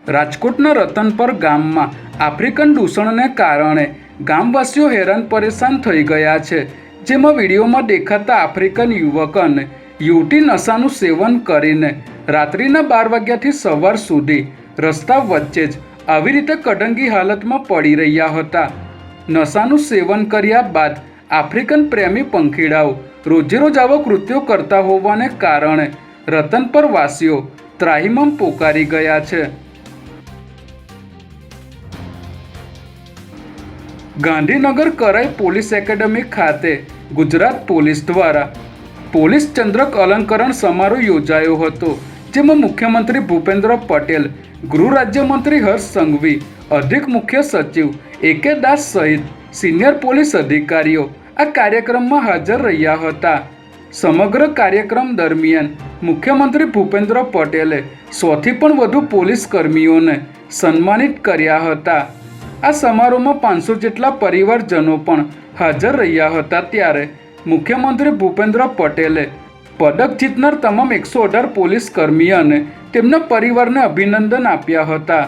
રાજકોટના રતનપર ગામમાં આફ્રિકન દૂષણને કારણે ગામવાસીઓ હેરાન પરેશાન થઈ ગયા છે. જેમાં વિડીયોમાં દેખાતા આફ્રિકન યુવક અને યુવતી નશાનું સેવન કરીને રાત્રિના 12 વાગ્યાથી સવાર સુધી રસ્તા વચ્ચે જ આવી રીતે કઢંગી હાલતમાં પડી રહ્યા હતા. નશાનું સેવન કર્યા બાદ આફ્રિકન પ્રેમી પંખીડાઓ રોજેરોજ આવા કૃત્યો કરતા હોવાને કારણે રતનપર વાસીઓ ત્રાહિમામ પોકારી ગયા છે. ગાંધીનગર કરાઈ પોલીસ એકેડમી ખાતે ગુજરાત પોલીસ દ્વારા પોલીસ ચંદ્રક અલંકરણ સમારોહ યોજાયો હતો. જેમાં મુખ્યમંત્રી ભૂપેન્દ્ર પટેલ, ગૃહ રાજ્યમંત્રી હર્ષ સંઘવી, અધિક મુખ્ય સચિવ એ.કે. દાસ સહિત સિનિયર પોલીસ અધિકારીઓ આ કાર્યક્રમમાં હાજર રહ્યા હતા. સમગ્ર કાર્યક્રમ દરમિયાન મુખ્યમંત્રી ભૂપેન્દ્ર પટેલે 100થી પણ વધુ પોલીસ કર્મીઓને સન્માનિત કર્યા હતા. આ સમારોહમાં 500 જેટલા પરિવારજનો પણ હાજર રહ્યા હતા. ત્યારે મુખ્યમંત્રી ભૂપેન્દ્ર પટેલે પદક જીતનાર તમામ 118 પોલીસ કર્મી અને તેમના પરિવારને અભિનંદન આપ્યા હતા.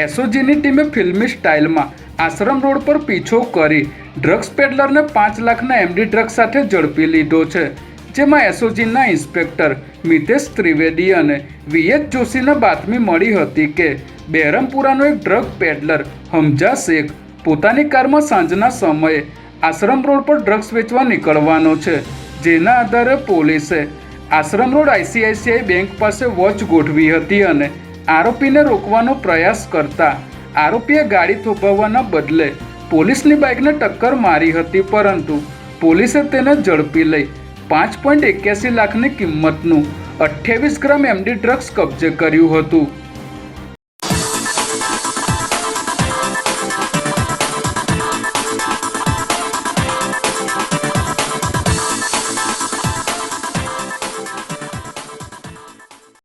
એસઓજીની ટીમે ફિલ્મી સ્ટાઇલમાં આશ્રમ રોડ પર પીછો કરી ડ્રગ્સ પેડલરને 5 લાખના એમડી ડ્રગ્સ સાથે ઝડપી લીધો છે. જેમાં એસઓજીના ઇન્સ્પેક્ટર મિતેશ ત્રિવેદી અને વીએચ જોશીને બાતમી મળી હતી કે બહેરમપુરાનો એક ડ્રગ પેડલર હમઝા શેખ પોતાની કારમાં સાંજના સમયે આશ્રમ રોડ પર ડ્રગ્સ વેચવા નીકળવાનો છે. જેના આધારે પોલીસે આશ્રમ રોડ આઈસીઆઈસીઆઈ બેંક પાસે વોચ ગોઠવી હતી અને આરોપીને રોકવાનો પ્રયાસ કરતા આરોપીએ ગાડી થોભાવવાના બદલે પોલીસની બાઇકને ટક્કર મારી હતી. પરંતુ પોલીસે તેને ઝડપી લઈ 5.81 લાખની કિંમતનું 28 ગ્રામ એમડી ડ્રગ્સ કબજે કર્યું હતું.